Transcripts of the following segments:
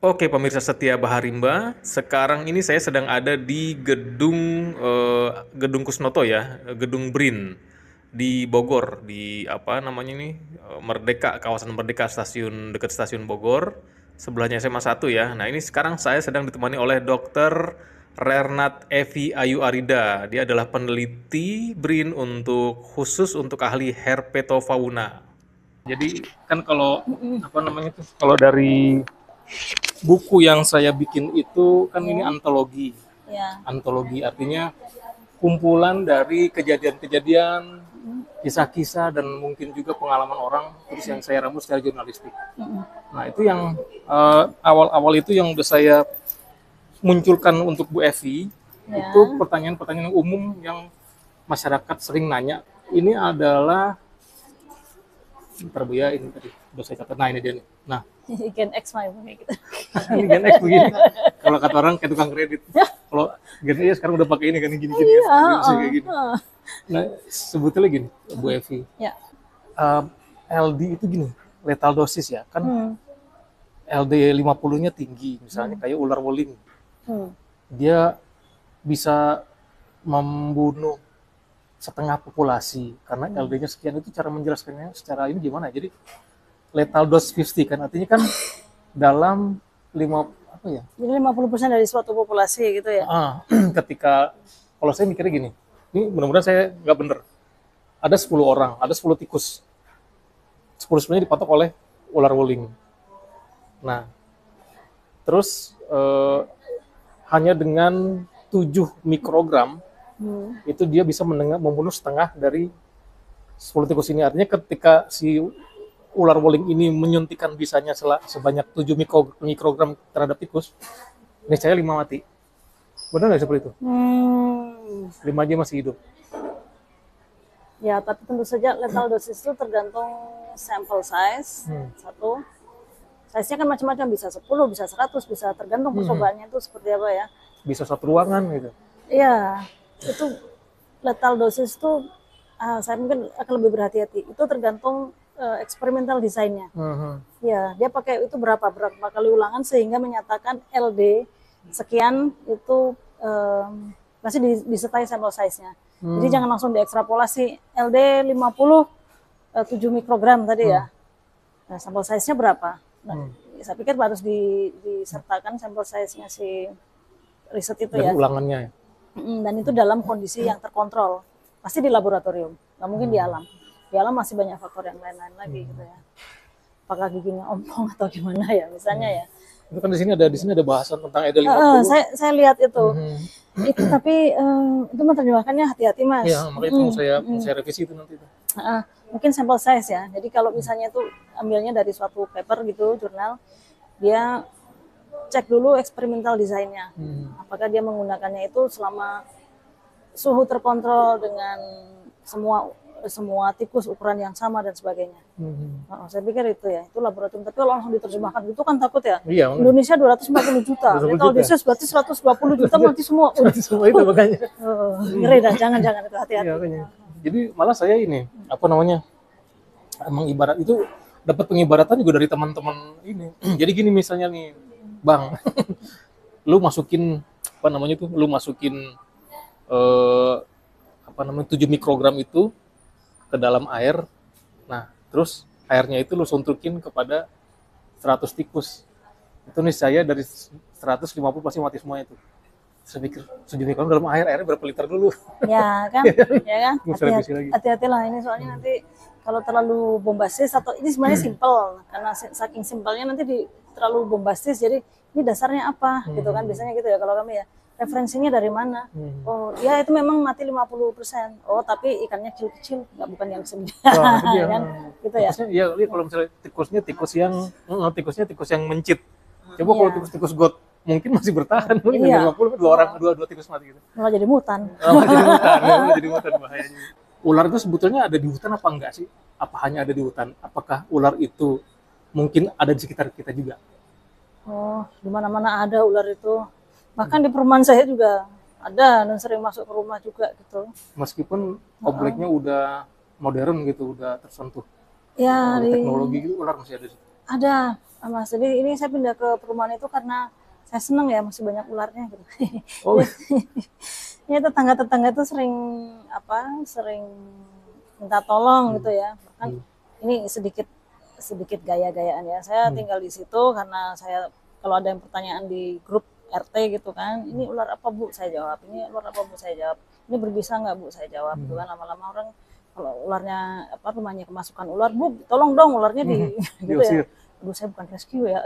Oke, pemirsa setia Baharimba, sekarang ini saya sedang ada di gedung Kusnoto ya, gedung BRIN di Bogor, di apa namanya ini, Merdeka, kawasan Merdeka, stasiun dekat stasiun Bogor, sebelahnya SMA 1 ya. Nah, ini sekarang saya sedang ditemani oleh Dokter Rernat Evi Ayu Arida. Dia adalah peneliti BRIN khusus untuk ahli herpetofauna. Jadi kan kalau apa namanya tuh, kalau dari buku yang saya bikin itu kan ini Ya, antologi. ya. Antologi artinya kumpulan dari kejadian-kejadian, Mm, kisah-kisah dan mungkin juga pengalaman orang terus yang saya rambut secara jurnalistik. mm, Nah, itu yang awal-awal itu yang udah saya munculkan untuk Bu Evi, itu ya. pertanyaan-pertanyaan umum yang masyarakat sering nanya. Ini adalah ntar Bu ya, ini tadi udah saya catat. Nah, ini dia nih. Nah, Gen X mah kayak gitu. ini Gen X begini. Kalau kata orang kayak tukang kredit. Kalau Gen Y sekarang udah pakai ini kan gini-gini kan, Iya, bisa kayak gini. heeh. Nah, sebetulnya gini, Bu Evi, Ya. uh, LD itu gini, lethal dosis ya, kan Hmm, LD 50-nya tinggi, misalnya hmm, kayak ular wuling, hmm, dia bisa membunuh setengah populasi karena hmm. LD-nya sekian. Itu cara menjelaskannya secara ini gimana? Jadi lethal dose 50 kan artinya kan dalam 5 apa ya? Jadi 50% dari suatu populasi gitu ya. Ketika kalau saya mikirnya gini, ini mudah-mudahan saya nggak bener. Ada 10 orang, ada 10 tikus. 10 sebenarnya dipatok oleh ular wuling. Nah, terus hanya dengan 7 mikrogram Hmm, itu dia bisa membunuh setengah dari 10 tikus ini. Artinya ketika si ular wuling ini menyuntikkan bisanya sebanyak 7 mikrogram terhadap tikus, ini saya 5 mati. Benar nggak seperti itu? hmm. 5 aja masih hidup. Ya, tapi tentu saja lethal dosis itu tergantung sample size. Hmm. Satu, size-nya kan macam-macam, bisa 10, bisa 100, bisa tergantung Hmm. percobaannya itu seperti apa ya. Bisa satu ruangan gitu. Iya, itu lethal dosis itu saya mungkin akan lebih berhati-hati. Itu tergantung eksperimental desainnya. Hmm. Ya, dia pakai itu berapa kali ulangan sehingga menyatakan LD sekian itu masih disertai sampel size-nya. Jadi Hmm. jangan langsung diekstrapolasi LD 50 7 mikrogram tadi Hmm. ya. Nah, sampel size-nya berapa? Nah, Hmm. saya pikir harus disertakan sampel size-nya si riset itu Dari ya. ulangannya ya. Dan itu dalam kondisi yang terkontrol. Pasti di laboratorium, nggak mungkin di alam. Di alam masih banyak faktor yang lain-lain lagi gitu ya. Apakah giginya ompong atau gimana ya misalnya ya. Itu kan di sini ada bahasan tentang EDA 50. Saya lihat itu. Hmm. Itu tapi itu menerjemahkannya hati-hati Ya, Mas. makanya itu mau saya revisi itu nanti. Mungkin sampel size ya. Jadi kalau misalnya itu ambilnya dari suatu paper gitu, jurnal, dia cek dulu eksperimental desainnya. Apakah dia menggunakannya itu selama suhu terkontrol dengan semua semua tikus ukuran yang sama dan sebagainya. Saya pikir itu ya, itu laboratorium. Tapi kalau langsung diterjemahkan itu kan takut ya. Iya, Indonesia 240 juta, 20 lethal juta. dosis berarti 120 juta mati semua. Semua itu makanya. Ngeri dah, jangan-jangan itu hati-hati. Iya, makanya. Jadi malah saya ini apa namanya? Emang ibarat itu dapat pengibaratan juga dari teman-teman ini. Jadi gini misalnya nih, Bang, lu masukin apa namanya tuh? Lu masukin eh, apa namanya 7 mikrogram itu ke dalam air. Nah, terus airnya itu lu suntukin kepada 100 tikus. Itu nih saya dari 150 pasti mati semua itu. Saya pikir 7 mikrogram dalam airnya berapa liter dulu? Ya kan, ya kan. Nggak usah revisi lagi. Hati-hatilah ini soalnya nanti kalau terlalu bombastis atau ini sebenarnya simple karena saking simpelnya nanti terlalu bombastis jadi ini dasarnya apa gitu kan biasanya gitu ya kalau kami ya referensinya dari mana. Oh ya itu memang mati 50%. Oh tapi ikannya kecil-kecil nggak bukan yang segede. Wah, itu dia. Kan gitu ya. Tikusnya, ya, kalau misalnya tikusnya tikus yang mencit. Coba kalau Iya. tikus got mungkin masih bertahan, mungkin Iya. 50 dua orang dua tikus mati gitu. Malah jadi mutan. Jadi hutan bahayanya. Ular itu sebetulnya ada di hutan apa enggak sih? Apa hanya ada di hutan? Apakah ular itu mungkin ada di sekitar kita juga? Oh, di mana-mana ada ular itu. Bahkan di perumahan saya juga ada dan sering masuk ke rumah juga gitu. Meskipun kompleknya udah modern gitu, udah tersentuh Ya oleh di teknologi gitu, ular masih ada di situ. Ada, Mas. Jadi ini saya pindah ke perumahan itu karena saya seneng ya masih banyak ularnya gitu. Oh, Ini tetangga-tetangga itu sering minta tolong gitu ya. Bahkan ini sedikit sedikit gaya-gayaan ya. Saya tinggal di situ karena saya kalau ada yang pertanyaan di grup RT gitu kan, ini ular apa Bu? Saya jawab. Ini ular apa Bu? Saya jawab. Ini berbisa nggak Bu? Saya jawab. Gitu kan lama-lama orang kalau ularnya rumahnya kemasukan ular, Bu, tolong dong ularnya di gitu ya. diusir. Aduh, saya bukan rescue ya.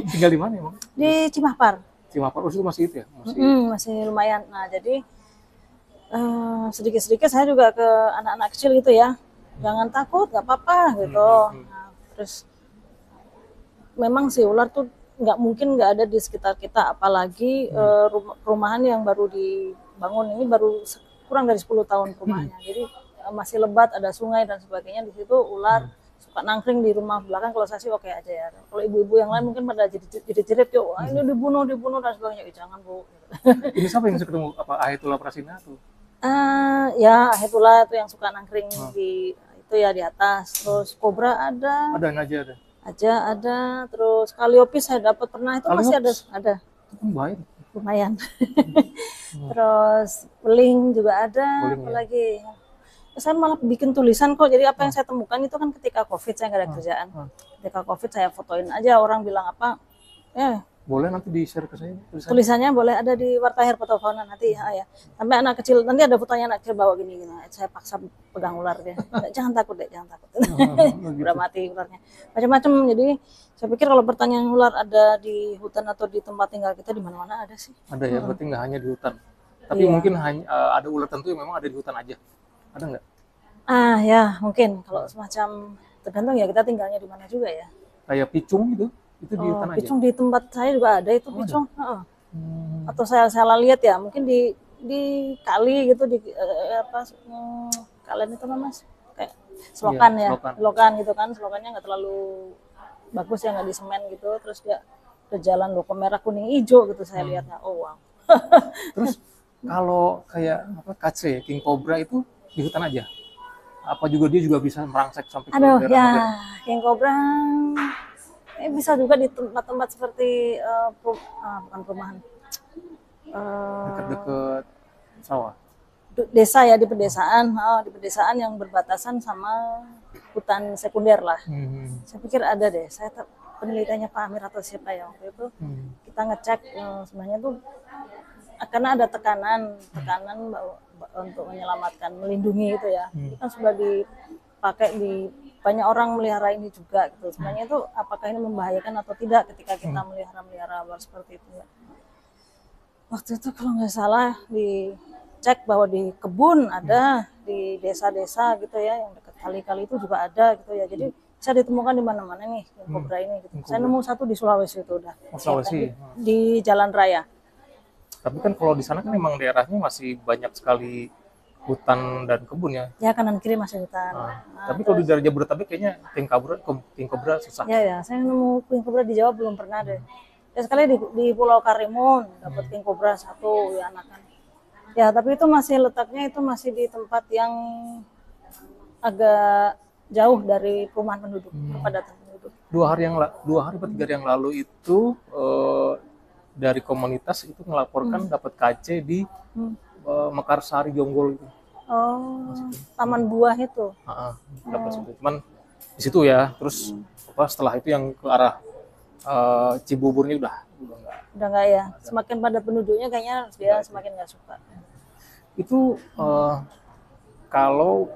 Tinggal di mana emang? Di Cimahpar. Cimapar, itu masih itu ya? Masih. Masih lumayan. Nah, jadi sedikit-sedikit saya juga ke anak-anak kecil gitu ya. Jangan takut, nggak apa-apa gitu. Nah, terus memang sih ular tuh nggak mungkin nggak ada di sekitar kita, apalagi perumahan yang baru dibangun ini baru kurang dari 10 tahun perumahannya. Jadi masih lebat, ada sungai dan sebagainya di situ ular suka nangkring di rumah belakang. Kalau saya sih oke aja ya. Kalau ibu-ibu yang lain mungkin pada jadi jerit yuk, wah ini dibunuh dan sebagainya. Jangan Bu. Ini siapa yang bisa ketemu? Apa Ayatullah Prasina tuh? Ya itulah itu yang suka nangkring di itu ya di atas. Terus kobra ada. Ada aja ada. Ada. Terus kaliopis saya dapat pernah itu masih ada. Itu kan bahaya. Lumayan. Terus beling juga ada. Apalagi saya malah bikin tulisan kok. Jadi apa yang saya temukan itu kan ketika COVID saya nggak ada kerjaan. Ketika COVID saya fotoin aja, orang bilang apa. Boleh nanti di-share ke saya tulisannya boleh ada di Warta Herpa Fauna nanti ya. Sampai anak kecil nanti ada fotonya anak kecil bawa gini. Saya paksa pegang ular dia. Jangan takut deh, jangan takut. Udah mati ularnya. Macam-macam. Jadi saya pikir kalau pertanyaan ular ada di hutan atau di tempat tinggal kita di mana-mana ada sih. Ada ya, berarti nggak hanya di hutan. Tapi mungkin hanya ada ular tentu yang memang ada di hutan aja. Ada nggak? Ya mungkin kalau semacam tergantung ya kita tinggalnya di mana juga ya. Kayak picung gitu. Itu di hutan aja. Picung di tempat saya juga ada itu picung. Atau saya salah lihat ya, mungkin di kali gitu di kalian itu Mas kayak selokan ya, selokan gitu kan, selokannya nggak terlalu bagus ya, nggak di semen gitu, terus dia ke jalan loko merah kuning hijau gitu saya lihatnya. Oh wow. Terus kalau kayak kace, king cobra itu di hutan aja? Apa juga dia juga bisa merangsek sampai ke daerah ya, king cobra bisa juga di tempat-tempat seperti bukan perumahan, dekat-dekat sawah, desa ya, di pedesaan yang berbatasan sama hutan sekunder lah. Saya pikir ada deh. Saya penelitiannya Pak Amir atau siapa ya waktu itu kita ngecek sebenarnya tuh karena ada tekanan untuk menyelamatkan, melindungi itu ya. Itu kan sudah dipakai di banyak orang melihara ini juga gitu. Sebenarnya itu apakah ini membahayakan atau tidak ketika kita melihara ular seperti itu ya. Waktu itu kalau nggak salah dicek bahwa di kebun ada, di desa-desa gitu ya, yang dekat kali-kali itu juga ada gitu ya. Jadi bisa ditemukan di mana-mana nih kobra ini gitu. Saya nemu satu di Sulawesi itu udah. Sulawesi. Di Jalan Raya. Tapi kan kalau di sana kan memang daerahnya masih banyak sekali hutan dan kebun ya. Ya kanan kiri masih hutan. Tapi kalau di daerah Jabodetabek kayaknya king cobra susah. Ya, saya nemu king cobra di Jawa belum pernah deh. Ya sekali di Pulau Karimun dapat king cobra satu ya anakan. Ya tapi itu letaknya itu masih di tempat yang agak jauh dari perumahan penduduk, kepadatan penduduk. 2 hari atau 3 hari yang lalu itu dari komunitas itu melaporkan dapat kace di Mekarsari Jonggol itu. Taman buah itu. Dapat situ. Cuman di situ ya. Terus setelah itu yang ke arah Cibuburnya udah enggak ya. Semakin padat penduduknya kayaknya dia semakin nggak suka. Itu kalau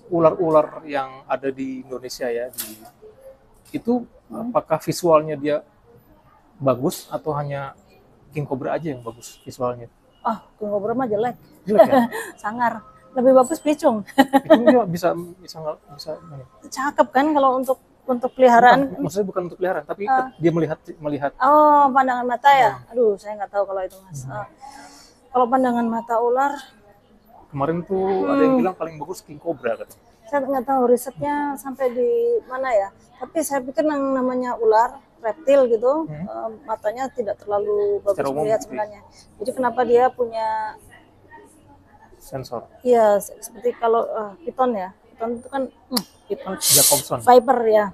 ular-ular yang ada di Indonesia ya, itu apakah visualnya dia bagus atau hanya king cobra aja yang bagus visualnya? King cobra mah jelek. Jelek ya? Sangar. Lebih bagus picung. Picung dia bisa. Cakep kan kalau untuk peliharaan. Maksudnya bukan untuk peliharaan, tapi dia melihat. Pandangan mata ya. Aduh, saya nggak tahu kalau itu Mas. Kalau pandangan mata ular. Kemarin tuh ada yang bilang paling bagus king cobra kan. Saya nggak tahu risetnya sampai di mana ya. Tapi saya pikir yang namanya ular reptil gitu, matanya tidak terlalu bagus melihat sebenarnya. Jadi kenapa dia punya sensor? Iya, seperti kalau piton ya. Python itu kan Python. Jacobson. Viper ya.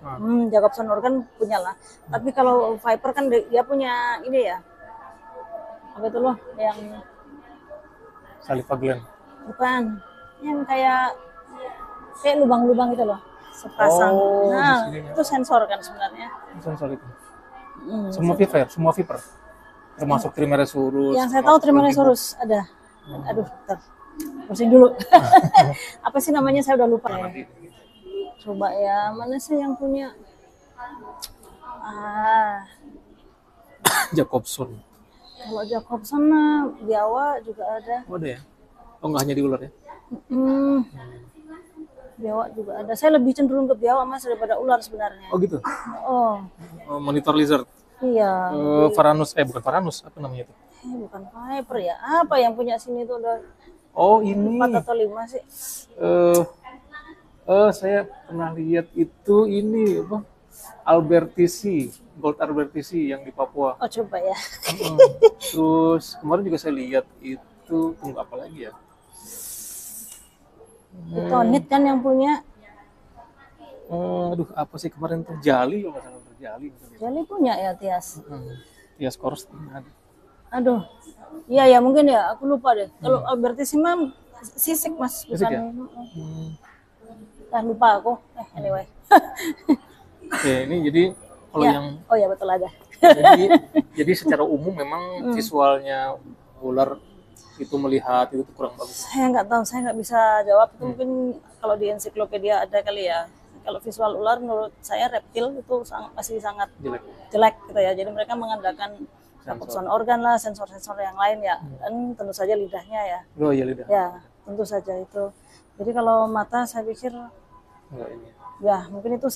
Jacobson organ punya lah. Tapi kalau Viper kan dia punya ini ya. Apa itu loh yang Saliva gland. bukan yang kayak lubang-lubang itu loh. Sepasang. Oh, Nah, di sini ya. itu sensor kan sebenarnya. Sensor itu. Semua viper. Termasuk Trimeresurus. Yang saya tahu Trimeresurus ada. Aduh, bentar. Pusing dulu. Apa sih namanya saya udah lupa ya. Coba ya, mana sih yang punya? Jacobson. Kalau Jacobson mah biawa juga ada. Oh, ada ya? Oh, nggak hanya di ular ya? Biawak juga ada. Saya lebih cenderung ke biawak mas daripada ular sebenarnya. Oh gitu? Oh, Monitor lizard. iya. Varanus, bukan Varanus, apa namanya itu? Bukan Viper ya. Apa yang punya sini tuh udah Oh ini. 4 atau 5 sih? Saya pernah lihat itu ini apa? Albertisi, Gold Albertisi yang di Papua. Oh coba ya. Terus kemarin juga saya lihat itu, tunggu apa lagi ya? Tonit kan yang punya. Aduh, apa sih kemarin tuh? Jali, kalau nggak salah Jali. Jali punya ya Tias. Tias Kors ada. Aduh, iya ya mungkin ya. Aku lupa deh. Kalau Albertissima sisik mas, Sisik bukan. ya? Lupa aku. Anyway. Oke, ini jadi kalau Ya. yang Oh ya betul ada. jadi secara umum memang visualnya ular itu melihat itu kurang bagus. Saya nggak tahu, saya nggak bisa jawab. Itu mungkin kalau di ensiklopedia ada kali ya. Kalau visual ular menurut saya reptil itu masih sangat jelek gitu ya. Jadi mereka mengandalkan Jacobson organ lah, sensor-sensor yang lain ya. Dan tentu saja lidahnya ya. Oh iya lidah. Ya, tentu saja itu. Jadi kalau mata saya pikir Enggak ini. ya mungkin itu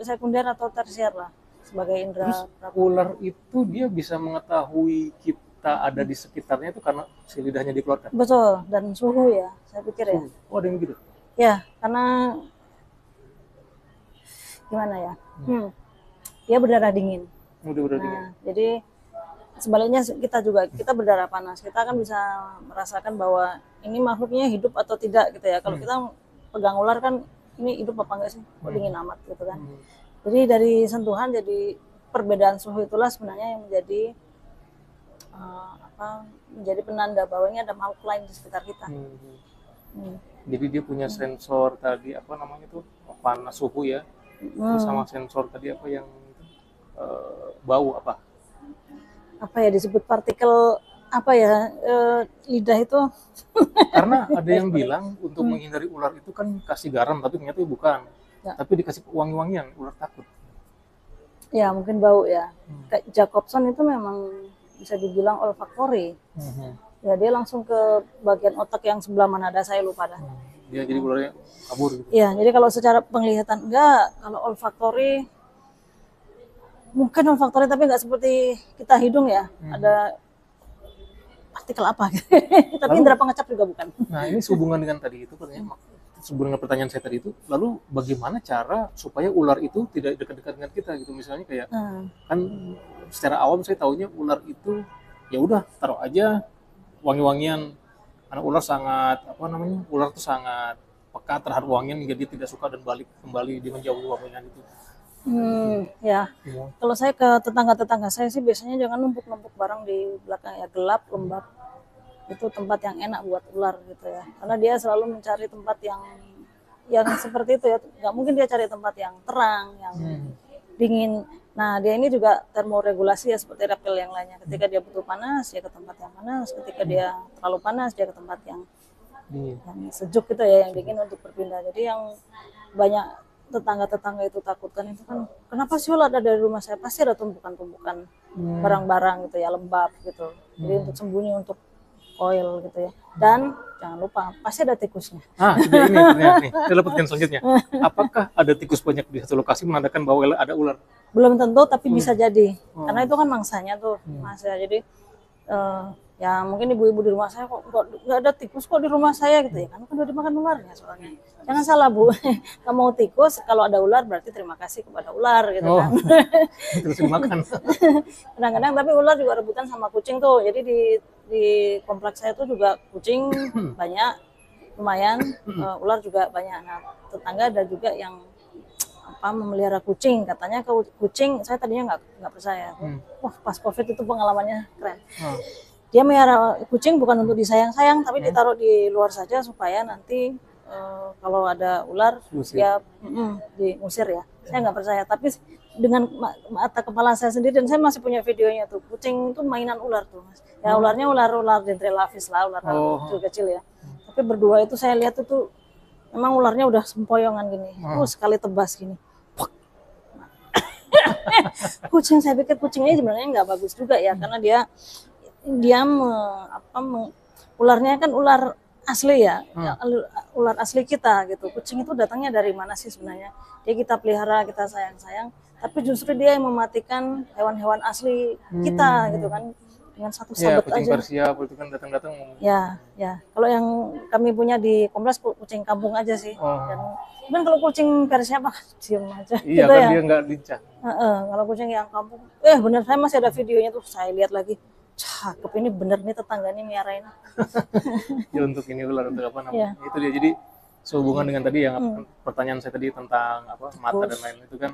sekunder atau tersier lah sebagai indera. Terus ular itu dia bisa mengetahui kita ada di sekitarnya itu karena si lidahnya dikeluarkan. Betul, dan suhu ya, saya pikir ya. Oh ada yang gitu. Ya, karena gimana ya? Dia berdarah dingin. Udah dingin. Nah, jadi sebaliknya kita berdarah panas. Kita akan bisa merasakan bahwa ini makhluknya hidup atau tidak gitu ya. Kalau kita pegang ular kan ini hidup apa enggak sih? Kok dingin amat gitu kan. Jadi dari sentuhan jadi perbedaan suhu itulah sebenarnya yang menjadi menjadi penanda bahwa ini ada makhluk lain di sekitar kita. Jadi dia punya sensor tadi apa namanya tuh panas suhu ya. Terus sama sensor tadi apa yang bau apa? Apa ya disebut partikel apa ya lidah itu? Karena ada yang bilang untuk menghindari ular itu kan kasih garam, tapi ternyata bukan. Ya. Tapi dikasih wangi-wangian, ular takut. Ya mungkin bau ya. Kayak Jacobson itu memang bisa dibilang olfaktori. Ya dia langsung ke bagian otak yang sebelah mana ada saya lupa dah. Dia jadi ularnya kabur gitu. Ya jadi kalau secara penglihatan enggak, kalau olfaktori mungkin olfaktori tapi enggak seperti kita hidung ya. Ada partikel apa tapi indera pengecap juga bukan. Nah ini sehubungan dengan tadi itu katanya sehubungan dengan pertanyaan saya tadi itu, lalu bagaimana cara supaya ular itu tidak dekat-dekat dengan kita gitu, misalnya kayak kan secara awam saya taunya ular itu ya udah taruh aja wangi-wangian, karena ular sangat ular itu sangat peka terhadap wangian hingga dia tidak suka dan balik kembali dia menjauhi wangian itu. Ya. Kalau saya ke tetangga-tetangga saya sih biasanya jangan numpuk-numpuk barang di belakang ya, gelap, lembab. Itu tempat yang enak buat ular gitu ya. Karena dia selalu mencari tempat yang seperti itu ya. Nggak mungkin dia cari tempat yang terang, yang dingin. Nah, dia ini juga termoregulasi ya seperti reptil yang lainnya. Ketika dia butuh panas, dia ke tempat yang panas. Ketika dia terlalu panas, dia ke tempat yang sejuk gitu ya, yang dingin untuk berpindah. Jadi yang banyak tetangga-tetangga itu takutkan itu kan kenapa sih ular ada dari rumah saya, pasti ada tumpukan-tumpukan barang-barang gitu ya, lembab gitu. Jadi untuk sembunyi, untuk oil gitu ya. Dan jangan lupa pasti ada tikusnya. Ini nih, kita dapat pertanyaan selanjutnya. Apakah ada tikus banyak di satu lokasi menandakan bahwa ada ular? Belum tentu tapi bisa jadi. Karena itu kan mangsanya tuh, Mas ya. Jadi ya mungkin ibu-ibu di rumah saya kok nggak ada tikus kok di rumah saya gitu ya, karena kan udah dimakan ularnya soalnya. Jangan salah Bu, nggak mau tikus, kalau ada ular berarti terima kasih kepada ular gitu kan. Terus dimakan. Kadang-kadang tapi ular juga rebutan sama kucing tuh, jadi di kompleks saya tuh juga kucing banyak, lumayan, ular juga banyak. Nah, tetangga ada juga yang memelihara kucing, katanya kucing, saya tadinya nggak percaya. Wah, pas COVID itu pengalamannya keren. Dia melihara kucing bukan untuk disayang-sayang, tapi ditaruh di luar saja supaya nanti kalau ada ular dia diusir ya. Saya nggak percaya, tapi dengan mata kepala saya sendiri, dan saya masih punya videonya tuh, kucing itu mainan ular tuh, Mas. Ya ularnya ular dendrelaphis lah, ular kecil ya. Tapi berdua itu saya lihat itu memang ularnya udah sempoyongan gini, sekali tebas gini. Kucing, saya pikir kucing ini sebenarnya nggak bagus juga ya, karena dia ularnya kan ular asli ya, ular asli kita gitu. Kucing itu datangnya dari mana sih sebenarnya? Dia kita pelihara, kita sayang-sayang, tapi justru dia yang mematikan hewan-hewan asli kita gitu kan, dengan satu sabet kucing aja. Persia itu kan datang-datang. Ya. Kalau yang kami punya di kompleks kucing kampung aja sih. Dan kalau kucing Persia mah diem aja. Iya gitu kan ya. dia nggak lincah. Kalau kucing yang kampung, bener, saya masih ada videonya tuh, saya lihat lagi. Cakep, ini bener nih tetangga nih miarain. Ya untuk ini ular, untuk apa namanya? Itu dia. Jadi sehubungan dengan tadi yang pertanyaan saya tadi tentang mata dan lain itu kan,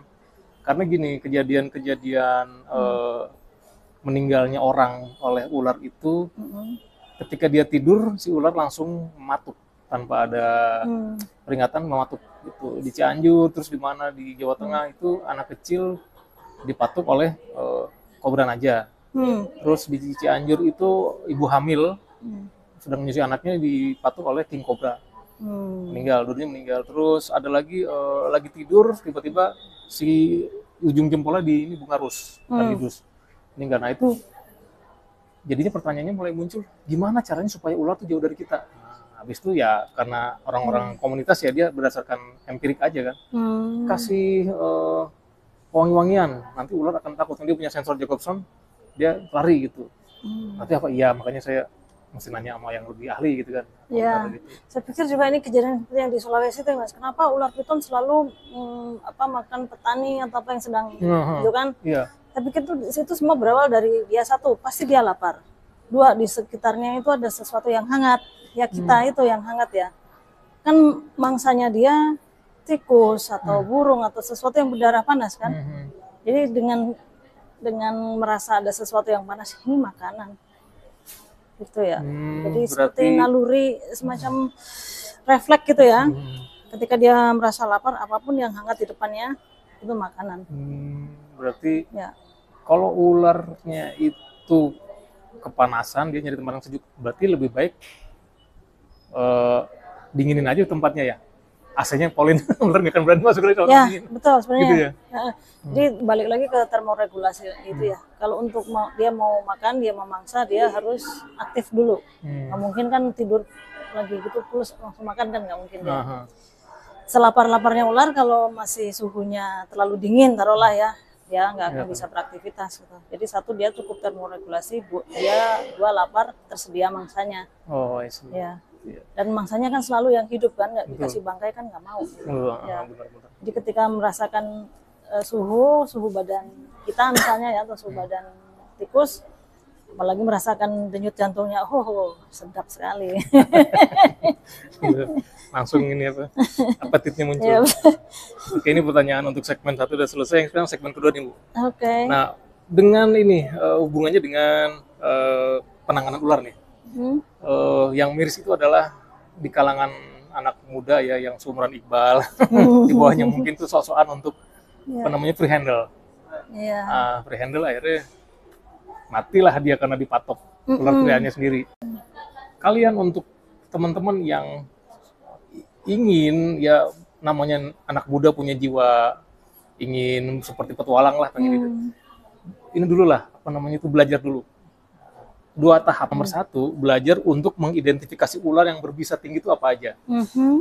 karena gini, kejadian meninggalnya orang oleh ular itu ketika dia tidur, si ular langsung mematuk tanpa ada peringatan, mematuk itu di Cianjur, terus di mana di Jawa Tengah itu anak kecil dipatuk oleh kobra naja. Terus di Cianjur itu ibu hamil sedang menyusui anaknya dipatuk oleh king cobra, meninggal, dulunya meninggal. Terus ada lagi tidur, tiba-tiba si ujung jempolnya di ini bunga rus, candidus, meninggal. Nah itu jadinya pertanyaannya mulai muncul, gimana caranya supaya ular tuh jauh dari kita? Nah, habis itu ya karena orang-orang komunitas ya dia berdasarkan empirik aja kan, kasih wangi-wangian, nanti ular akan takut. Dia punya sensor Jacobson, dia lari gitu. Nanti apa? Iya, makanya saya mesti nanya sama yang lebih ahli gitu kan. Iya, gitu. Saya pikir juga ini kejadian seperti yang di Sulawesi itu, Mas. Kenapa ular piton selalu makan petani atau apa yang sedang gitu kan? Iya. Saya pikir tuh itu semua berawal dari dia, satu, pasti dia lapar. Dua, di sekitarnya itu ada sesuatu yang hangat. Ya kita itu yang hangat ya. Kan mangsanya dia tikus atau burung atau sesuatu yang berdarah panas kan. Jadi dengan merasa ada sesuatu yang panas, ini makanan gitu ya. Jadi seperti naluri, semacam refleks gitu ya. Ketika dia merasa lapar, apapun yang hangat di depannya itu makanan. Berarti kalau ularnya itu kepanasan, dia nyari tempat yang sejuk, berarti lebih baik dinginin aja tempatnya ya. AC-nya polin, ular nggak akan berani masuk lagi kalau dingin. Betul sebenarnya. Gitu ya? Jadi balik lagi ke termoregulasi itu ya. Kalau untuk dia mau makan, dia mau mangsa, dia harus aktif dulu. Nggak mungkin kan tidur lagi gitu terus langsung makan, kan nggak mungkin dia. Selapar-laparnya ular kalau masih suhunya terlalu dingin, taruhlah ya, dia nggak akan bisa beraktivitas gitu. Jadi satu, dia cukup termoregulasi, dia dua, lapar, tersedia mangsanya. Ya. Dan mangsanya kan selalu yang hidup kan, nggak dikasih bangkai kan nggak mau. Ya. Jadi ketika merasakan suhu badan kita misalnya ya, atau suhu badan tikus, apalagi merasakan denyut jantungnya, sedap sekali. Langsung ini apetitnya muncul. Oke, ini pertanyaan untuk segmen 1 udah selesai, sekarang segmen kedua nih Bu. Oke. Nah, dengan ini hubungannya dengan penanganan ular nih. Yang miris itu adalah di kalangan anak muda ya, yang seumuran Iqbal, di bawahnya mungkin tuh sok-sokan untuk free handle. Free handle akhirnya matilah dia karena dipatok ular peliharannya sendiri. Kalian untuk teman-teman yang ingin, ya namanya anak muda punya jiwa ingin seperti petualang lah, pengen itu. Ini dulu lah, belajar dulu. 2 tahap. Nomor 1, belajar untuk mengidentifikasi ular yang berbisa tinggi itu apa aja.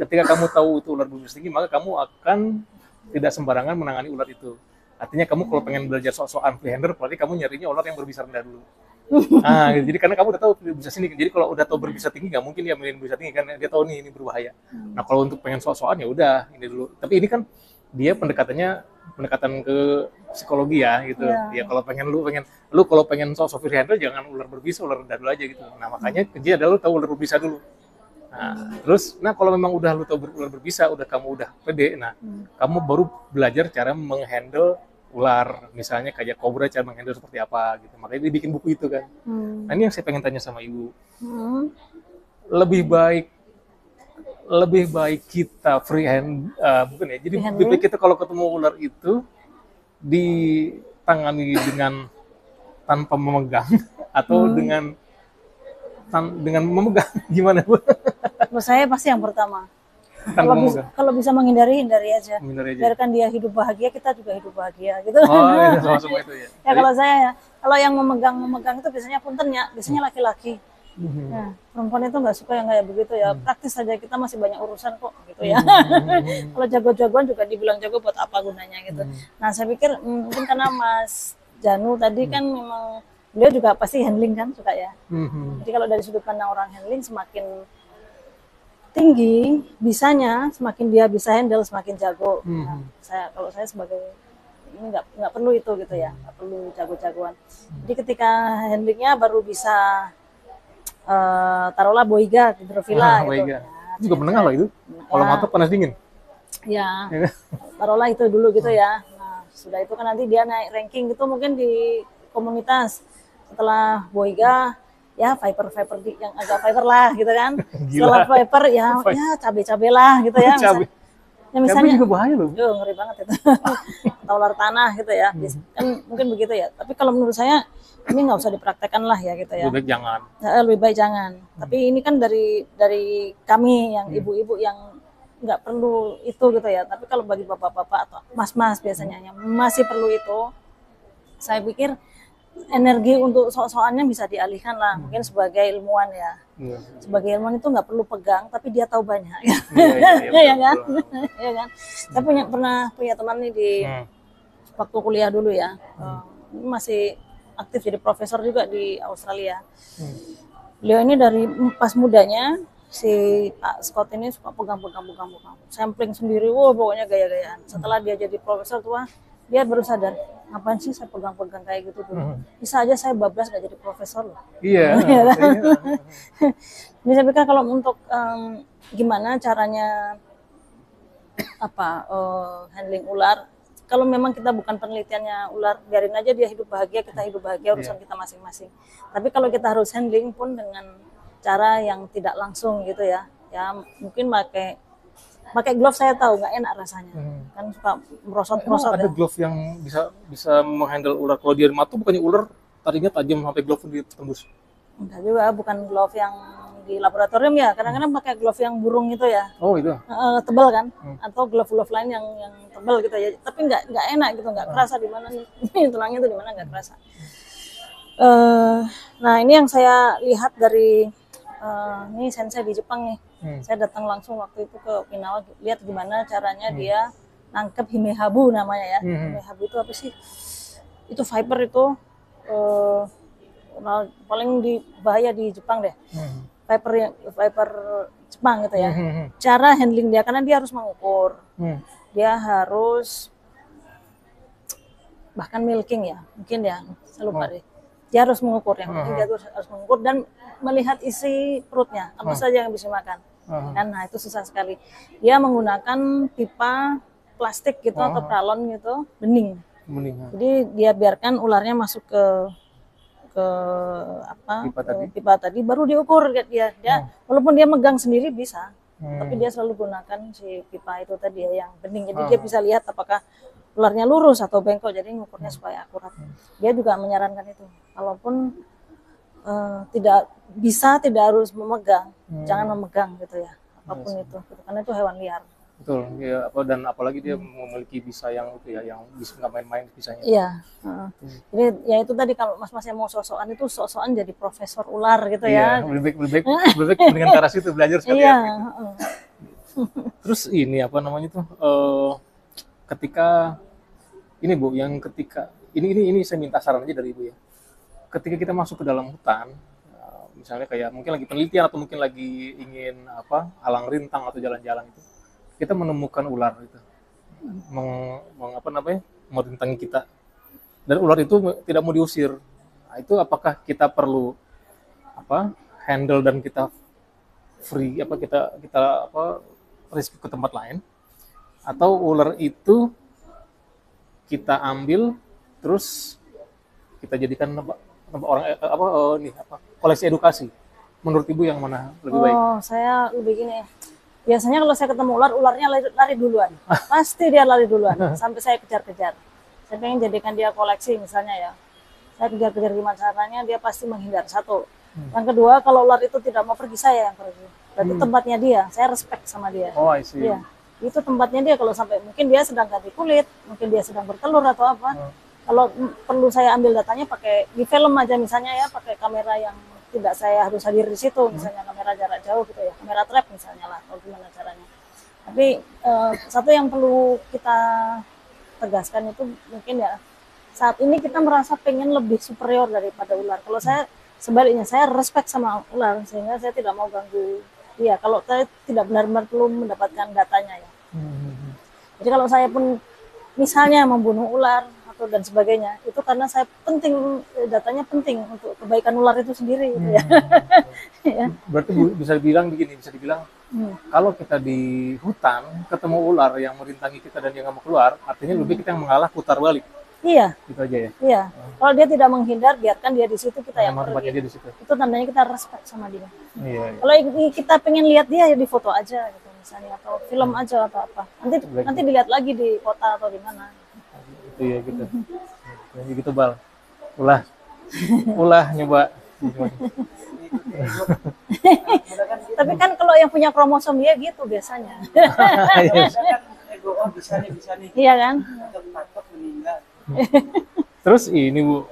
Ketika kamu tahu itu ular berbisa tinggi, maka kamu akan tidak sembarangan menangani ular itu. Artinya kamu kalau pengen belajar soal free handler, berarti kamu nyarinya ular yang berbisa rendah dulu. Jadi karena kamu udah tahu berbisa sini. Jadi kalau udah tahu berbisa tinggi, nggak mungkin dia milih berbisa tinggi, kan dia tahu nih ini berbahaya. Nah kalau untuk pengen soal-soal ya udah ini dulu. Tapi ini kan dia pendekatan ke psikologi ya gitu. Ya kalau lu kalau pengen soal free handler, jangan ular berbisa, ular rendah dulu aja gitu. Nah makanya kerja adalah lu tahu ular berbisa dulu. Nah, terus, kalau memang udah lu tahu ular berbisa, kamu udah pede, kamu baru belajar cara menghandle ular, misalnya kayak kobra, cara menghandle seperti apa gitu. Makanya dia bikin buku itu kan. Nah, ini yang saya pengen tanya sama ibu. Lebih baik kita free hand, bukan ya? Jadi lebih baik kita kalau ketemu ular itu ditangani dengan tanpa memegang atau dengan memegang, gimana Bu? Menurut saya pasti yang pertama. Tanpa memegang. Kalau bisa hindari aja. Menghindari aja. Biarkan dia hidup bahagia, kita juga hidup bahagia gitu. Oh, itu sama-sama itu ya. Ya kalau saya ya, kalau yang memegang itu biasanya puntennya, biasanya laki-laki. Nah, perempuan itu nggak suka yang kayak begitu ya. Praktis saja, kita masih banyak urusan kok gitu ya. Kalau jago-jagoan juga dibilang jago, buat apa gunanya gitu. Nah, saya pikir mungkin karena Mas Janu tadi kan memang beliau juga pasti handling kan, suka ya. Jadi kalau dari sudut pandang orang handling, semakin tinggi bisanya, semakin dia bisa handle, semakin jago. Nah, kalau saya sebagai ini nggak perlu itu gitu ya, nggak perlu jago-jagoan. Jadi ketika handlingnya baru bisa taruhlah boiga, hidrofila gitu. Boiga. Itu juga menengah loh itu. Kalau ngotot panas dingin. Ya, taruhlah itu dulu gitu ya. Nah, sudah itu kan nanti dia naik ranking gitu mungkin di komunitas. Setelah boiga, ya Viper yang agak Viper lah gitu kan. Setelah Viper ya cabe-cabe lah gitu ya. Misalnya juga bahaya loh. Ngeri banget itu. Atau ular tanah gitu ya. Kan mungkin begitu ya. Tapi kalau menurut saya ini nggak usah dipraktekkan lah ya gitu ya. Lebih baik jangan. Lebih baik jangan. Tapi ini kan dari kami yang ibu-ibu yang nggak perlu itu gitu ya. Tapi kalau bagi bapak-bapak atau mas-mas biasanya yang masih perlu itu, saya pikir energi untuk sok-sokannya bisa dialihkan lah. Mungkin sebagai ilmuwan ya. Sebagai ilmuwan itu nggak perlu pegang, tapi dia tahu banyak. Iya kan? Iya kan? Saya pernah punya teman nih di waktu kuliah dulu ya. Masih aktif jadi profesor juga di Australia. Beliau ini dari pas mudanya si Pak Scott ini suka pegang, sampling sendiri, pokoknya gaya-gayaan. Setelah dia jadi profesor tua, dia baru sadar, ngapain sih saya pegang-pegang kayak gitu dulu. Bisa aja saya bablas gak jadi profesor loh. Iya. Ini saya pikir kalau untuk gimana caranya handling ular, kalau memang kita bukan penelitiannya ular, biarin aja dia hidup bahagia, kita hidup bahagia, urusan kita masing-masing. Tapi kalau kita harus handling pun dengan cara yang tidak langsung gitu ya, mungkin pakai glove saya tahu nggak enak rasanya, kan suka merosot-merosot. Ada glove yang bisa menghandle ular. Kalau dia mati bukannya ular tadinya tajam sampai glove pun ditembus? Enggak juga, bukan glove yang di laboratorium ya. Kadang-kadang pakai glove yang burung itu ya. Oh itu. Tebal kan? Atau glove lain yang tebal gitu ya. Tapi nggak enak gitu, nggak kerasa di mana nih tulangnya itu di mana, nggak kerasa. Nah ini yang saya lihat dari ini sensei di Jepang nih. Saya datang langsung waktu itu ke Okinawa, lihat gimana caranya dia nangkep himehabu namanya ya. Himehabu itu apa sih? Itu viper itu paling bahaya di Jepang deh. Viper Jepang gitu ya. Cara handling dia, karena dia harus mengukur. Dia harus bahkan milking ya, mungkin ya, saya lupa deh. Dia harus mengukur, yang penting dia harus mengukur dan melihat isi perutnya, apa saja yang bisa makan. Dan nah itu susah sekali. Dia menggunakan pipa plastik gitu atau pralon gitu, bening. Jadi dia biarkan ularnya masuk ke pipa tadi, baru diukur dia. Walaupun dia megang sendiri bisa, tapi dia selalu gunakan si pipa itu tadi ya, yang bening. Jadi dia bisa lihat apakah ularnya lurus atau bengkok, jadi ngukurnya supaya akurat. Dia juga menyarankan itu, walaupun tidak harus memegang, jangan memegang gitu ya, apapun itu, karena itu hewan liar. Betul, ya, dan apalagi dia memiliki bisa yang itu ya, yang bisa nggak main-main bisanya. Iya. Jadi ya itu tadi, kalau mas-mas yang mau sok-sokan itu sok-sokan jadi profesor ular gitu ya. Lebih baik dengan cara situ belajar sekali. Iya. Terus ini apa namanya tuh? Ketika ini Bu, ini saya minta saran aja dari Ibu ya. Ketika kita masuk ke dalam hutan, misalnya kayak mungkin lagi penelitian atau mungkin lagi ingin halang rintang atau jalan-jalan itu, kita menemukan ular itu, merintangi kita, dan ular itu tidak mau diusir. Nah, itu apakah kita perlu handle dan kita free apa kita apa rescue ke tempat lain, atau ular itu kita ambil terus kita jadikan orang koleksi edukasi. Menurut Ibu yang mana lebih baik? Oh, saya lebih gini. Biasanya kalau saya ketemu ular, ularnya lari duluan. Pasti dia lari duluan, sampai saya kejar-kejar. Saya pengen jadikan dia koleksi misalnya ya. Saya kejar-kejar gimana caranya, dia pasti menghindar. Satu. Yang kedua, kalau ular itu tidak mau pergi, saya yang pergi. Berarti tempatnya dia, saya respect sama dia. Oh, I see. Iya. Itu tempatnya dia. Kalau sampai mungkin dia sedang ganti kulit, mungkin dia sedang bertelur atau apa. Kalau perlu saya ambil datanya pakai di film aja misalnya ya, pakai kamera yang tidak saya harus hadir di situ, misalnya kamera jarak jauh gitu ya, kamera trap misalnya lah, atau gimana caranya. Tapi satu yang perlu kita tegaskan itu mungkin ya, saat ini kita merasa pengen lebih superior daripada ular. Kalau saya sebaliknya, saya respect sama ular sehingga saya tidak mau ganggu dia. Kalau saya tidak benar-benar perlu mendapatkan datanya ya. Jadi kalau saya pun misalnya membunuh ular atau dan sebagainya, itu karena saya penting, datanya penting untuk kebaikan ular itu sendiri gitu ya. Ya. Berarti bisa dibilang begini, bisa dibilang kalau kita di hutan ketemu ular yang merintangi kita dan dia nggak mau keluar, artinya lebih kita yang mengalah, putar balik. Iya, Gitu aja ya. iya. Kalau dia tidak menghindar, biarkan dia di situ, kita yang Memang tempatnya pergi. dia di situ. Itu tandanya kita respect sama dia. Iya. Kalau kita pengen lihat dia ya di foto aja gitu misalnya, atau film aja atau apa. Nanti dilihat lagi di kota atau di mana. Gitu ya gitu. Jadi gitu Bal. Ulah nyoba. Tapi kan kalau yang punya kromosom ya gitu biasanya. Iya kan? Terus ini Bu,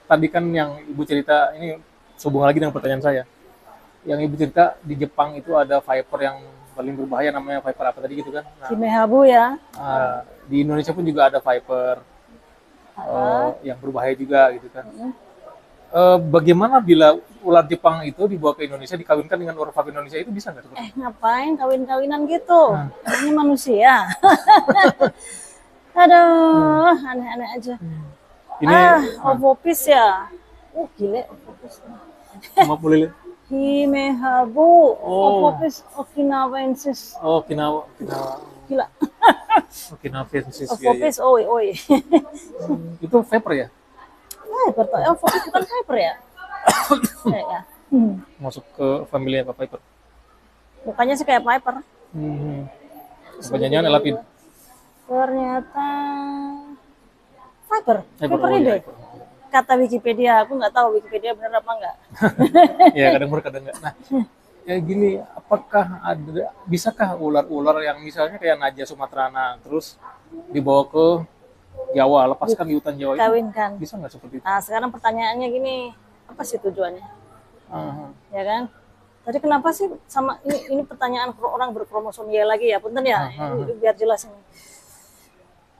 tadi kan yang Ibu cerita ini sehubungan lagi dengan pertanyaan saya. Yang Ibu cerita di Jepang itu ada viper yang paling berbahaya, namanya viper apa tadi gitu kan? Nah, Himehabu ya. di Indonesia pun juga ada viper yang berbahaya juga gitu kan. Bagaimana bila ular Jepang itu dibawa ke Indonesia, dikawinkan dengan ular viper Indonesia, itu bisa nggak? Ngapain kawin-kawinan gitu? Ini manusia. Aduh, aneh-aneh aja. Ini Ovopis ya. Gile Ovopis. 50 Himehabu, Ovopis okinawensis. Oh, Okinawa. Gila. Okinawensis. Ovopis, oi. Itu viper ya? Viper toh, Ovopis bukan viper ya? Ya. Masuk ke family apa viper? Mukanya sih kayak viper. Pertanyaannya Elapid. Ternyata viper Oh, ini deh. iya. Kata Wikipedia, aku nggak tahu Wikipedia benar apa enggak. Ya kadang benar kadang enggak. Nah, ya gini, apakah bisakah ular-ular yang misalnya kayak Naja sumatrana terus dibawa ke Jawa, lepaskan di hutan Jawa itu, Kawinkan. bisa nggak seperti itu? Nah, sekarang pertanyaannya gini, apa sih tujuannya? Ya kan? Tadi kenapa sih sama ini pertanyaan orang berkromosom Y lagi ya, punten ya, ini biar jelas ini.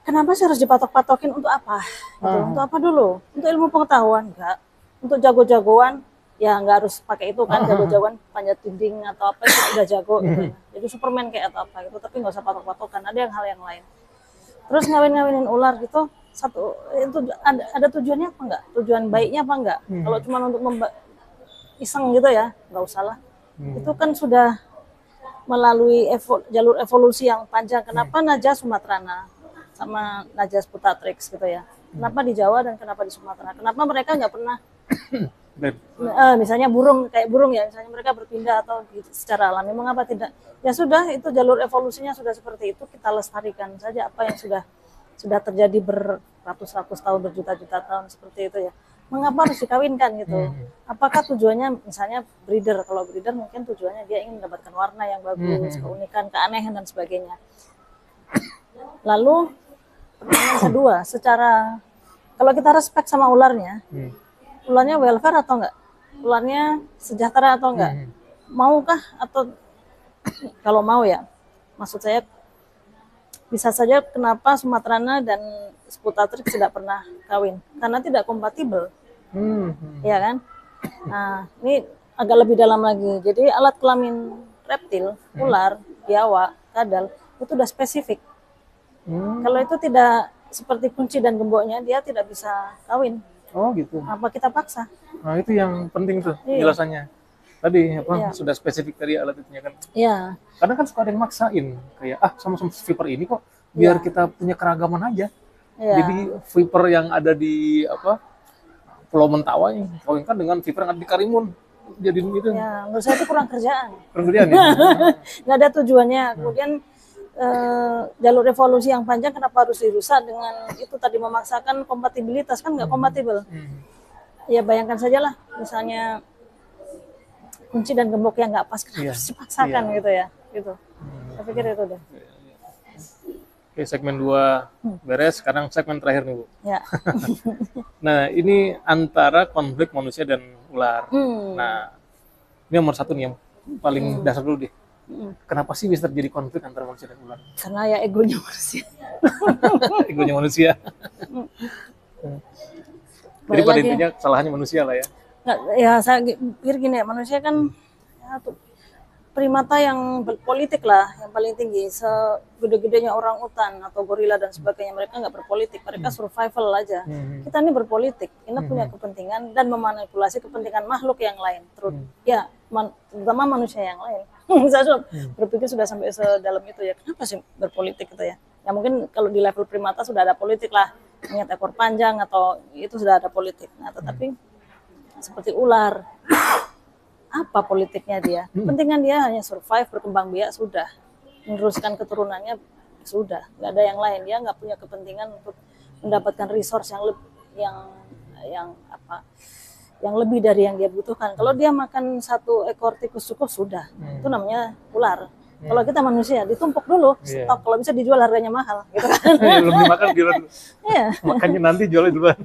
Kenapa sih harus dipatok-patokin untuk apa? Gitu. Untuk apa dulu? Untuk ilmu pengetahuan enggak? Untuk jago-jagoan ya nggak harus pakai itu kan, jago-jagoan panjat dinding atau apa itu udah jago gitu. Jadi Superman kayak atau apa gitu, tapi nggak usah patok-patokan. Ada yang hal yang lain. Terus ngawin-ngawinin ular gitu, satu itu ada tujuannya apa enggak? Tujuan baiknya apa enggak? Kalau cuma untuk iseng gitu ya, nggak usah lah. Itu kan sudah melalui jalur evolusi yang panjang. Kenapa Naja sumatrana sama Najas putatrix gitu ya? Kenapa di Jawa dan kenapa di Sumatera? Kenapa mereka nggak pernah misalnya burung kayak burung ya, misalnya mereka berpindah atau secara alami, mengapa tidak? Ya sudah, itu jalur evolusinya sudah seperti itu, kita lestarikan saja apa yang sudah terjadi beratus-ratus tahun, berjuta-juta tahun seperti itu ya. Mengapa harus dikawinkan gitu? Apakah tujuannya misalnya breeder? Kalau breeder mungkin tujuannya dia ingin mendapatkan warna yang bagus, keunikan, keanehan dan sebagainya. Lalu pertanyaan kedua, secara kalau kita respect sama ularnya, ularnya welfare atau enggak? Ularnya sejahtera atau enggak? Maukah atau kalau mau ya, maksud saya bisa saja kenapa Sumatrana dan Sputatrix tidak pernah kawin? Karena tidak kompatibel, ya kan? Nah, ini agak lebih dalam lagi. Jadi alat kelamin reptil, ular, biawak, kadal itu udah spesifik. Kalau itu tidak seperti kunci dan gemboknya, dia tidak bisa kawin. Oh gitu. Apa kita paksa? Nah itu yang penting tuh penjelasannya. tadi apa Iya. sudah spesifik tadi alat itunya kan. Ya, Kadang kan suka ada yang maksain kayak sama-sama Viper ini kok biar kita punya keragaman aja. ya, Jadi Viper yang ada di Pulau Mentawai kawinkan dengan Viper yang ada di Karimun. Jadi gitu. ya. Menurut saya itu kurang kerjaan. Kemudian ya. Nggak ada tujuannya. Kemudian jalur evolusi yang panjang kenapa harus dirusak dengan itu tadi memaksakan kompatibilitas, kan nggak kompatibel. Ya bayangkan saja lah, misalnya kunci dan gembok yang nggak pas, kenapa harus dipaksakan gitu ya, gitu. Saya pikir itu deh. Oke, segmen 2 beres, sekarang segmen terakhir nih Bu. Ya. Nah, ini antara konflik manusia dan ular. Nah, ini nomor 1 nih yang paling dasar dulu deh. Kenapa sih bisa terjadi konflik antara manusia dan ular? Karena ya egonya manusia. Egonya manusia. Jadi pada intinya kesalahannya manusia lah ya. Nggak, ya saya pikir gini ya, manusia kan ya, primata yang berpolitik lah, yang paling tinggi. Segede-gedenya orang utan atau gorila dan sebagainya, mereka nggak berpolitik, mereka survival aja. Kita ini berpolitik, kita punya kepentingan dan memanipulasi kepentingan makhluk yang lain, ya terutama manusia yang lain. Saya berpikir sudah sampai sedalam itu ya, kenapa sih berpolitik gitu ya? Ya mungkin kalau di level primata sudah ada politik lah, punya ekor panjang atau itu sudah ada politik. Nah tetapi seperti ular, apa politiknya dia? Kepentingan dia hanya survive, berkembang biak, sudah. Meneruskan keturunannya, sudah. Nggak ada yang lain. Dia nggak punya kepentingan untuk mendapatkan resource yang lebih dari yang dia butuhkan. Kalau dia makan satu ekor tikus cukup, sudah. Itu namanya ular. Kalau kita manusia, ditumpuk dulu, stok. Kalau bisa dijual harganya mahal. Gitu kan. Belum dimakan jualan. Makanya nanti jualnya duluan.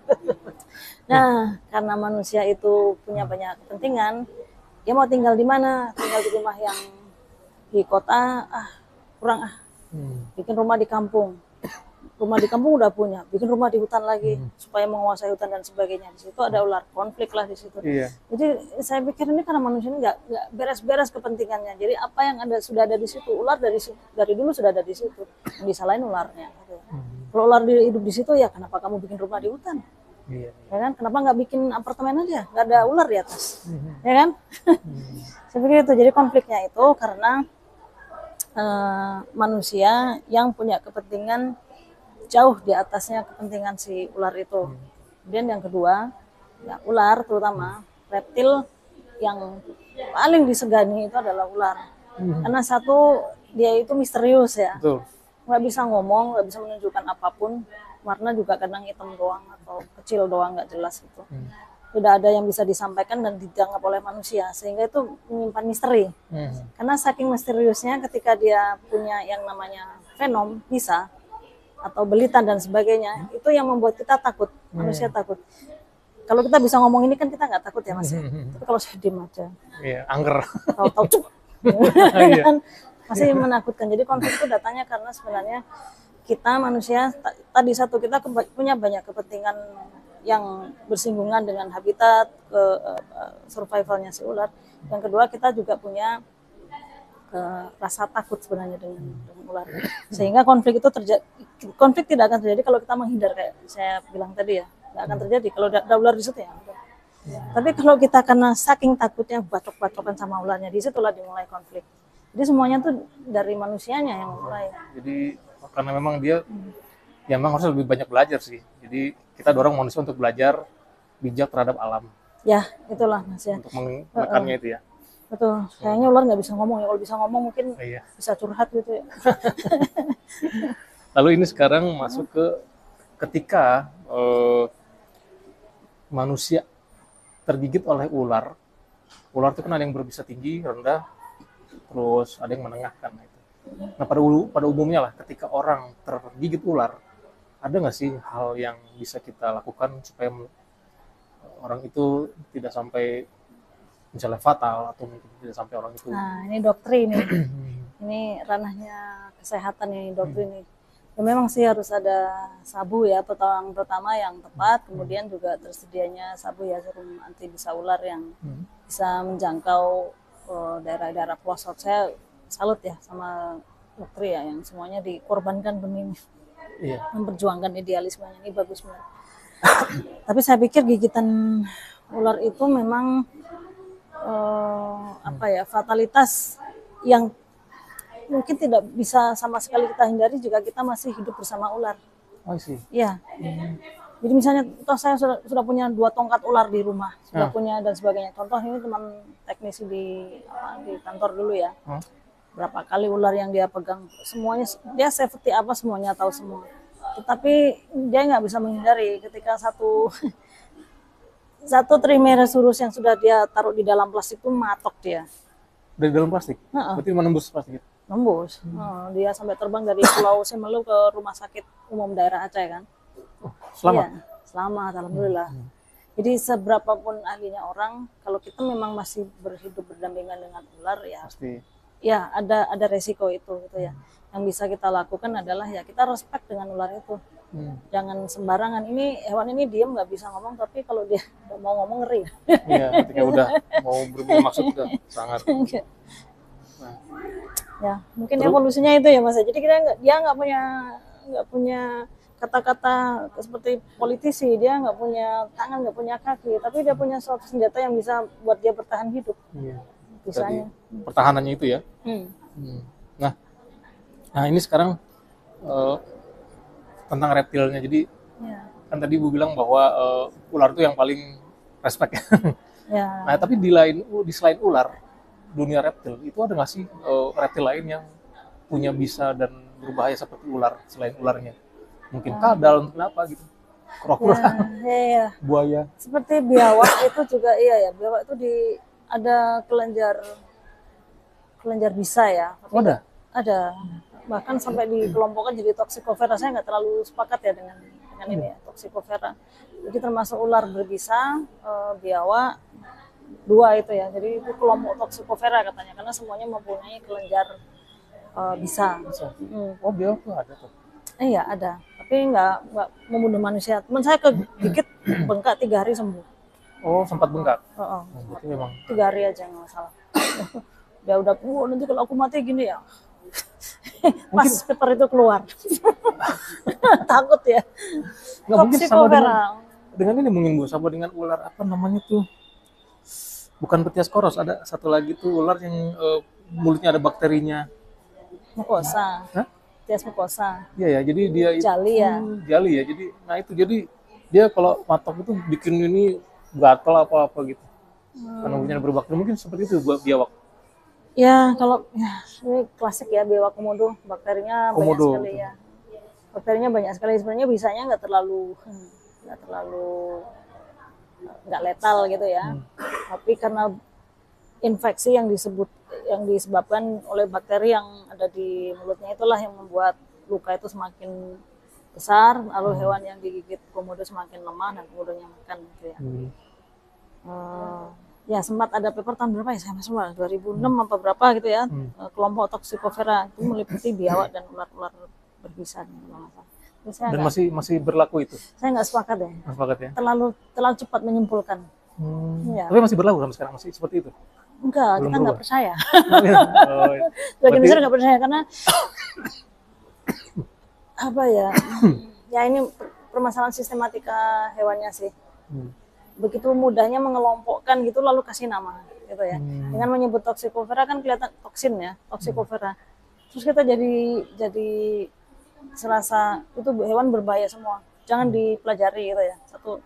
Nah, karena manusia itu punya banyak kepentingan, dia mau tinggal di mana? Tinggal di rumah yang di kota, kurang bikin rumah di kampung. Rumah di kampung udah punya, bikin rumah di hutan lagi supaya menguasai hutan dan sebagainya. Di situ ada ular, konflik lah di situ. Jadi saya pikir ini karena manusia ini nggak beres-beres kepentingannya. Jadi apa yang sudah ada di situ, ular dari dulu sudah ada di situ. Yang disalahin ularnya. Gitu. Kalau ular hidup di situ ya kenapa kamu bikin rumah di hutan? Ya kan? Kenapa nggak bikin apartemen aja? Nggak ada ular di atas, ya kan? Saya pikir itu. Jadi konfliknya itu karena manusia yang punya kepentingan jauh di atasnya kepentingan si ular itu. Kemudian yang kedua, ya ular terutama reptil yang paling disegani itu adalah ular. Karena satu, dia itu misterius ya. Nggak bisa ngomong, nggak bisa menunjukkan apapun. Warna juga kadang hitam doang atau kecil doang, nggak jelas gitu. Tidak ada yang bisa disampaikan dan dianggap oleh manusia, sehingga itu menyimpan misteri. Karena saking misteriusnya, ketika dia punya yang namanya venom, bisa atau belitan dan sebagainya, itu yang membuat kita takut, manusia takut. Kalau kita bisa ngomong ini kan kita nggak takut ya Mas. Tapi kalau saya diem aja, angker. tahu-tahu cuk, kan masih menakutkan. Jadi konflik itu datangnya karena sebenarnya kita manusia tadi satu, kita punya banyak kepentingan yang bersinggungan dengan habitat, survivalnya si ular. Yang kedua, kita juga punya rasa takut sebenarnya dengan ular. Sehingga konflik tidak akan terjadi kalau kita menghindar, kayak saya bilang tadi ya, nggak akan terjadi kalau ada ular di situ ya. Tapi kalau kita karena saking takutnya bacok-bacokan sama ularnya, di situlah dimulai konflik. Jadi semuanya tuh dari manusianya yang mulai. Jadi karena memang dia ya memang harus lebih banyak belajar sih. Jadi kita dorong manusia untuk belajar bijak terhadap alam. Ya, itulah Mas ya. Untuk menekannya itu ya. Betul. Kayaknya ular nggak bisa ngomong ya. Kalau bisa ngomong mungkin bisa curhat gitu ya. Lalu ini sekarang masuk ke ketika manusia tergigit oleh ular. Ular itu kan ada yang berbisa tinggi, rendah, terus ada yang menengah kan itu. Nah pada umumnya lah, ketika orang tergigit ular, ada nggak sih hal yang bisa kita lakukan supaya orang itu tidak sampai misalnya fatal atau mungkin tidak sampai orang itu? Nah ini doktrin nih, ini ranahnya kesehatan ini doktrin ini. Ya, memang sih harus ada sabu ya, pertama yang tepat, kemudian juga tersedianya sabu ya, serum anti bisa ular yang bisa menjangkau daerah-daerah pelosok. Saya salut ya sama dokter ya yang semuanya dikorbankan demi memperjuangkan idealismenya, ini bagus banget. Tapi saya pikir gigitan ular itu memang apa ya, fatalitas yang mungkin tidak bisa sama sekali kita hindari jika kita masih hidup bersama ular. Oh sih. Ya. Jadi misalnya, toh saya sudah punya 2 tongkat ular di rumah, sudah punya dan sebagainya. Contoh ini teman teknisi di kantor dulu ya. Berapa kali ular yang dia pegang, semuanya dia safety apa semuanya tahu semua. Tetapi dia nggak bisa menghindari ketika satu Trimeresurus yang sudah dia taruh di dalam plastik itu matok dia. Dari dalam plastik? Berarti menembus plastik itu? Nembus. Dia sampai terbang dari Pulau Simelu ke Rumah Sakit Umum Daerah Aceh kan. Selamat? Iya, selamat, alhamdulillah. Jadi seberapapun ahlinya orang, kalau kita memang masih berhidup berdampingan dengan ular ya, Pasti. ya ada resiko itu gitu ya. Yang bisa kita lakukan adalah ya kita respect dengan ular itu. Jangan sembarangan. Ini hewan ini diam nggak bisa ngomong, tapi kalau dia udah mau ngomong ngeri. Iya, ketika udah mau bermaksud udah sangat. Ya, mungkin evolusinya itu ya Mas. Jadi dia nggak punya kata-kata seperti politisi, dia nggak punya tangan, nggak punya kaki, tapi dia punya suatu senjata yang bisa buat dia bertahan hidup. Iya. Bisanya. Pertahanannya itu ya. Nah ini sekarang tentang reptilnya. Jadi kan tadi Bu bilang bahwa ular itu yang paling respect ya. Nah tapi di selain ular, dunia reptil itu ada nggak sih reptil lain yang punya bisa dan berbahaya seperti ular selain ularnya? Mungkin kadal, mungkin apa gitu, kura-kura, buaya. Seperti biawak itu juga iya ya, biawak itu ada kelenjar bisa ya. Ada. Bahkan sampai dikelompokkan jadi toxicovera. Saya nggak terlalu sepakat ya dengan ini ya, toxicovera. Jadi termasuk ular berbisa, biawak, 2 itu ya. Jadi itu kelompok toxicovera katanya, karena semuanya mempunyai kelenjar bisa. Oh biawak tuh ada tuh? Iya ada, tapi nggak membunuh manusia. Teman saya kegigit bengkak 3 hari sembuh. Oh sempat bengkak? Berarti memang 3 hari aja nggak masalah. Dia udah, nanti kalau aku mati gini ya. Pas paper itu keluar. Takut ya. Nggak mungkin sama dengan ini mungkin Bu, sama dengan ular apa namanya tuh? Bukan Petiascoros, ada satu lagi tuh ular yang mulutnya ada bakterinya. Mukosa. Tias mukosa. Iya ya, jadi dia jali ya. Jali ya. Jadi jadi dia kalau matok itu bikin ini gatal apa-apa gitu. Karena mulutnya berbakteri, mungkin seperti itu buat biawak. Ya, kalau ini klasik ya biawak komodo, bakterinya banyak sekali ya. Bakterinya banyak sekali, sebenarnya bisanya nggak terlalu nggak letal gitu ya. Tapi karena infeksi yang disebabkan oleh bakteri yang ada di mulutnya itulah yang membuat luka itu semakin besar, lalu hewan yang digigit komodo semakin lemah dan komodonya makan gitu ya. Ya sempat ada paper tahun berapa ya, saya masih 2006 apa berapa gitu ya, kelompok toxicovera itu meliputi biawak dan ular-ular berbisa. Dan masih berlaku itu? Saya nggak sepakat ya. Nggak sepakat ya? Terlalu cepat menyimpulkan. Ya. Tapi masih berlaku sampai sekarang, masih seperti itu? Enggak, kita nggak percaya. Sebagian besar nggak percaya karena apa ya? Ya ini permasalahan sistematika hewannya sih. Begitu mudahnya mengelompokkan gitu lalu kasih nama gitu ya. Dengan menyebut toxicovera kan kelihatan toksin ya, toxicovera. Terus kita jadi serasa itu hewan berbahaya semua. Jangan dipelajari gitu ya. Satu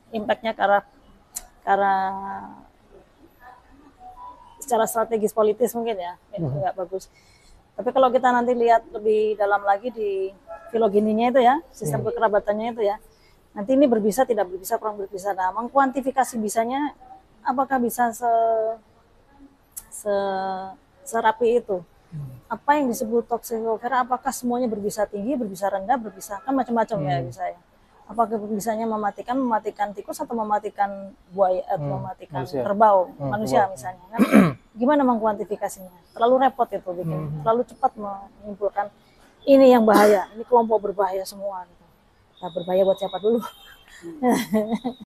impactnya karena secara strategis politis mungkin ya, nggak bagus. Tapi kalau kita nanti lihat lebih dalam lagi di filogeninya itu ya, sistem kekerabatannya itu ya, nanti ini berbisa tidak berbisa, kurang berbisa. Nah, mengkuantifikasi bisanya, apakah bisa serapi itu? Apa yang disebut toxicovera? Apakah semuanya berbisa tinggi, berbisa rendah, berbisa kan macam-macam ya bisa ya. Apakah bisanya mematikan tikus atau mematikan buaya atau mematikan kerbau, manusia misalnya kan? Gimana mengkuantifikasinya? Terlalu repot itu bikin, terlalu cepat menyimpulkan ini yang bahaya, ini kelompok berbahaya semua. Nah, berbahaya buat siapa dulu?